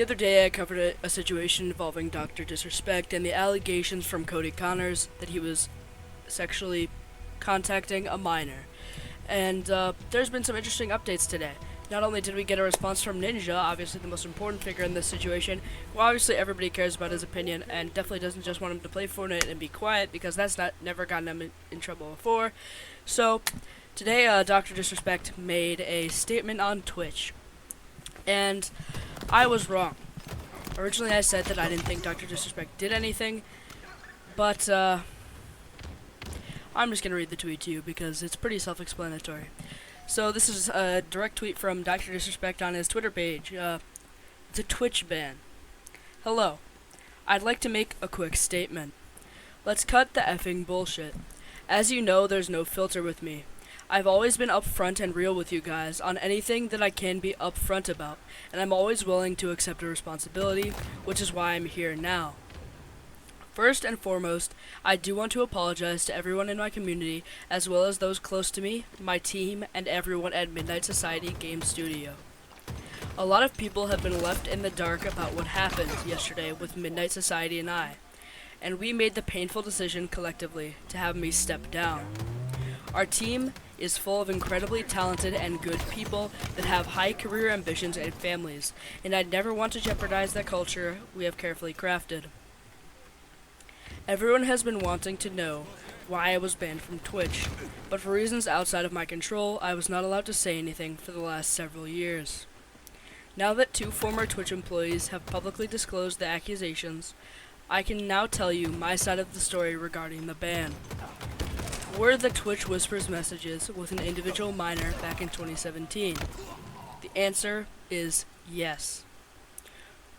The other day, I covered a situation involving Dr. Disrespect and the allegations from Cody Connors that he was sexually contacting a minor. And there's been some interesting updates today. Not only did we get a response from Ninja, obviously the most important figure in this situation, who obviously everybody cares about his opinion and definitely doesn't just want him to play Fortnite and be quiet because that's never gotten him in trouble before. So today, Dr. Disrespect made a statement on Twitch, and I was wrong. Originally, I said that I didn't think Dr. Disrespect did anything, but I'm just going to read the tweet to you because it's pretty self-explanatory. So this is a direct tweet from Dr. Disrespect on his Twitter page. It's a Twitch ban. Hello. I'd like to make a quick statement. Let's cut the effing bullshit. As you know, there's no filter with me. I've always been upfront and real with you guys on anything that I can be upfront about, and I'm always willing to accept a responsibility, which is why I'm here now. First and foremost, I do want to apologize to everyone in my community, as well as those close to me, my team, and everyone at Midnight Society Game Studio. A lot of people have been left in the dark about what happened yesterday with Midnight Society and I, and we made the painful decision collectively to have me step down. Our team is full of incredibly talented and good people that have high career ambitions and families, and I'd never want to jeopardize the culture we have carefully crafted. Everyone has been wanting to know why I was banned from Twitch, but for reasons outside of my control, I was not allowed to say anything for the last several years. Now that 2 former Twitch employees have publicly disclosed the accusations, I can now tell you my side of the story regarding the ban. Were the Twitch Whispers messages with an individual minor back in 2017? The answer is yes.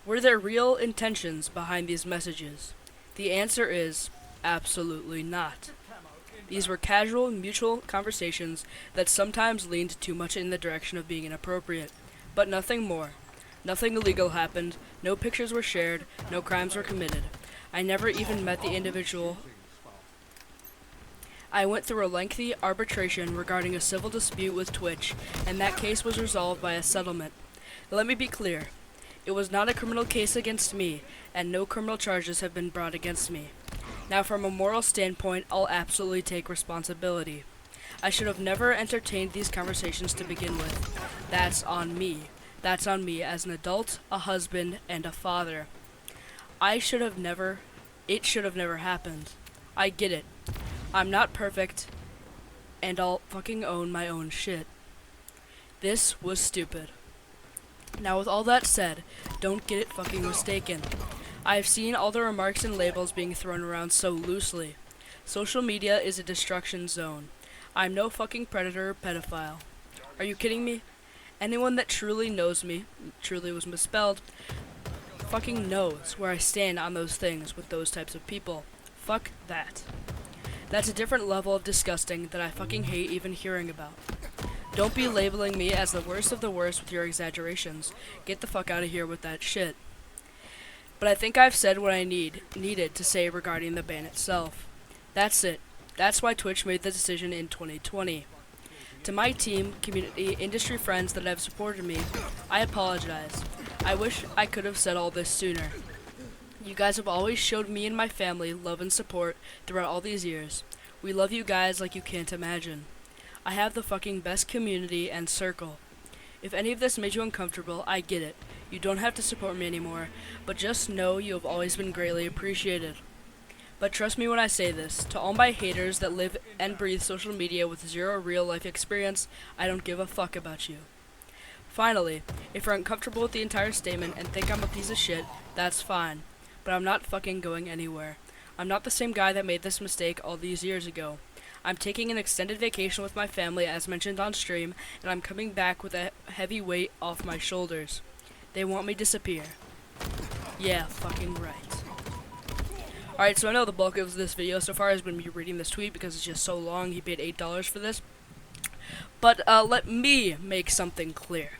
Were there real intentions behind these messages? The answer is absolutely not. These were casual, mutual conversations that sometimes leaned too much in the direction of being inappropriate, but nothing more. Nothing illegal happened, no pictures were shared, no crimes were committed. I never even met the individual. I went through a lengthy arbitration regarding a civil dispute with Twitch, and that case was resolved by a settlement. Let me be clear. It was not a criminal case against me, and no criminal charges have been brought against me. Now, from a moral standpoint, I'll absolutely take responsibility. I should have never entertained these conversations to begin with. That's on me. That's on me as an adult, a husband, and a father. It should have never happened. I get it. I'm not perfect, and I'll fucking own my own shit. This was stupid. Now, with all that said, don't get it fucking mistaken. I've seen all the remarks and labels being thrown around so loosely. Social media is a destruction zone. I'm no fucking predator or pedophile. Are you kidding me? Anyone that truly knows me, truly was misspelled, fucking knows where I stand on those things with those types of people. Fuck that. That's a different level of disgusting that I fucking hate even hearing about. Don't be labeling me as the worst of the worst with your exaggerations. Get the fuck out of here with that shit. But I think I've said what I needed to say regarding the ban itself. That's it. That's why Twitch made the decision in 2020. To my team, community, industry friends that have supported me, I apologize. I wish I could have said all this sooner. You guys have always showed me and my family love and support throughout all these years. We love you guys like you can't imagine. I have the fucking best community and circle. If any of this made you uncomfortable, I get it. You don't have to support me anymore, but just know you have always been greatly appreciated. But trust me when I say this, to all my haters that live and breathe social media with zero real life experience, I don't give a fuck about you. Finally, if you're uncomfortable with the entire statement and think I'm a piece of shit, that's fine. But I'm not fucking going anywhere. I'm not the same guy that made this mistake all these years ago. I'm taking an extended vacation with my family as mentioned on stream, and I'm coming back with a heavy weight off my shoulders. They want me to disappear. Yeah, fucking right. Alright, so I know the bulk of this video so far has been me reading this tweet because it's just so long. He paid $8 for this. But let me make something clear.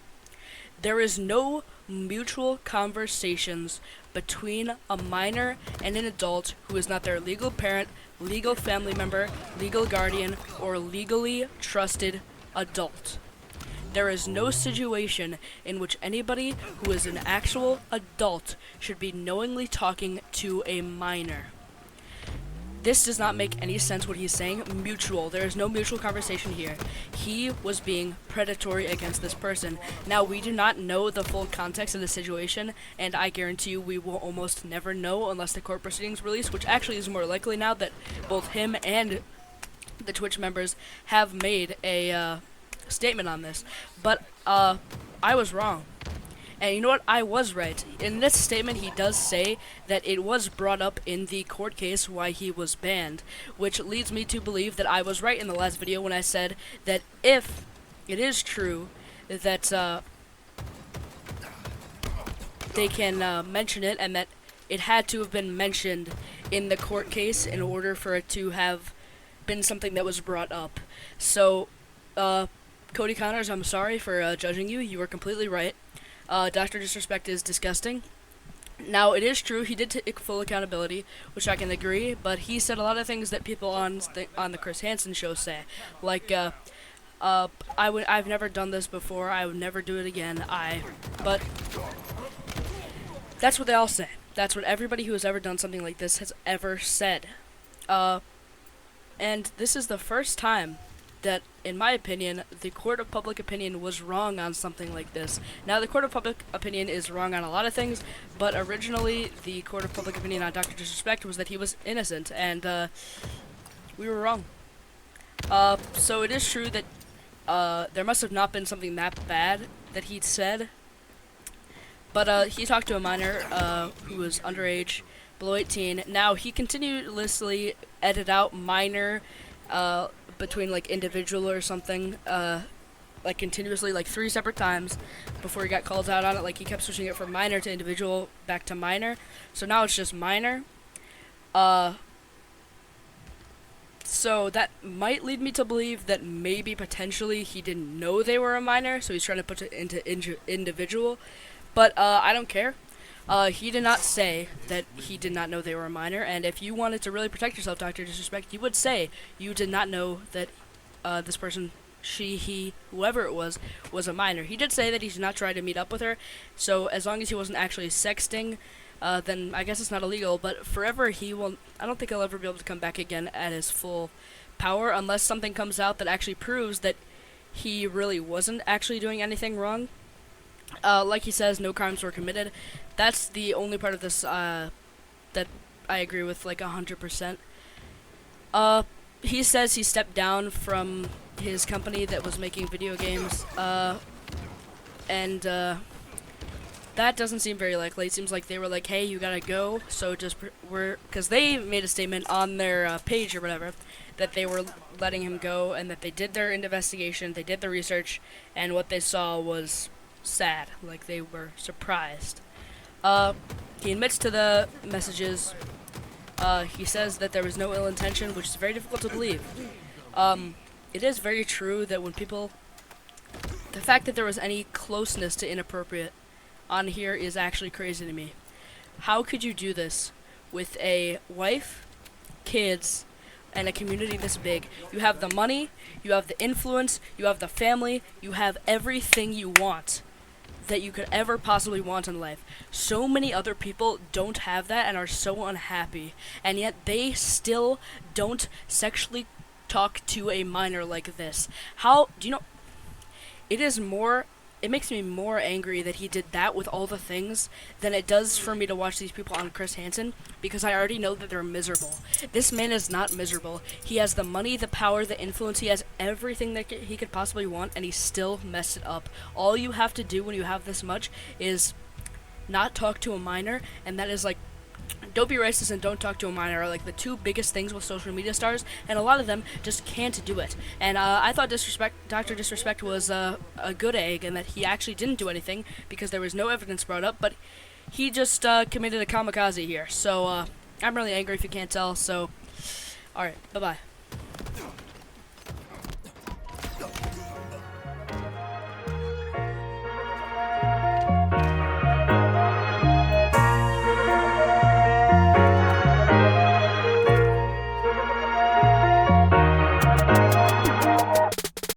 There is no mutual conversations between a minor and an adult who is not their legal parent, legal family member, legal guardian, or legally trusted adult. There is no situation in which anybody who is an actual adult should be knowingly talking to a minor. This does not make any sense what he's saying. Mutual. There is no mutual conversation here. He was being predatory against this person. Now, we do not know the full context of the situation, and I guarantee you we will almost never know unless the court proceedings release, which actually is more likely now that both him and the Twitch members have made a statement on this. But I was wrong. And you know what? I was right. In this statement, he does say that it was brought up in the court case why he was banned, which leads me to believe that I was right in the last video when I said that if it is true that they can mention it, and that it had to have been mentioned in the court case in order for it to have been something that was brought up. So, Cody Connors, I'm sorry for judging you. You were completely right. Dr.Disrespect is disgusting. Now, it is true, he did take full accountability, which I can agree, but he said a lot of things that people on the Chris Hansen show say. Like, I've never done this before, I would never do it again, but that's what they all say. That's what everybody who has ever done something like this has ever said. And this is the first time that, in my opinion, the court of public opinion was wrong on something like this. Now, the court of public opinion is wrong on a lot of things, but originally the court of public opinion on Dr. Disrespect was that he was innocent, and we were wrong. So it is true that there must have not been something that bad that he'd said, but he talked to a minor who was underage, below 18. Now, he continuously edited out minor between like individual or something, like continuously, like 3 separate times before he got called out on it. Like, he kept switching it from minor to individual back to minor, so now it's just minor. So that might lead me to believe that maybe potentially he didn't know they were a minor, so he's trying to put it into individual, but I don't care. He did not say that he did not know they were a minor, and if you wanted to really protect yourself, Dr. Disrespect, you would say you did not know that this person, she, he, whoever it was a minor. He did say that he did not try to meet up with her, so as long as he wasn't actually sexting, then I guess it's not illegal, but forever I don't think he'll ever be able to come back again at his full power unless something comes out that actually proves that he really wasn't actually doing anything wrong. Like he says, no crimes were committed. That's the only part of this that I agree with, like, 100%. He says he stepped down from his company that was making video games, and that doesn't seem very likely. It seems like they were like, hey, you gotta go, so just because they made a statement on their page or whatever that they were letting him go, and that they did their investigation, they did the research, and what they saw was sad. Like, they were surprised. He admits to the messages. He says that there was no ill intention, which is very difficult to believe. It is very true that when people... The fact that there was any closeness to inappropriate on here is actually crazy to me. How could you do this with a wife, kids, and a community this big? You have the money, you have the influence, you have the family, you have everything you want that you could ever possibly want in life. So many other people don't have that and are so unhappy, and yet they still don't sexually talk to a minor like this. How do you know? It makes me more angry that he did that with all the things than it does for me to watch these people on Chris Hansen, because I already know that they're miserable. This man is not miserable. He has the money, the power, the influence. He has everything that he could possibly want, and he still messed it up. All you have to do when you have this much is not talk to a minor, and that is like, don't be racist and don't talk to a minor are like the 2 biggest things with social media stars, and a lot of them just can't do it. And I thought Dr. Disrespect was a good egg, and that he actually didn't do anything because there was no evidence brought up, but he just committed a kamikaze here. So I'm really angry if you can't tell, so alright, bye-bye.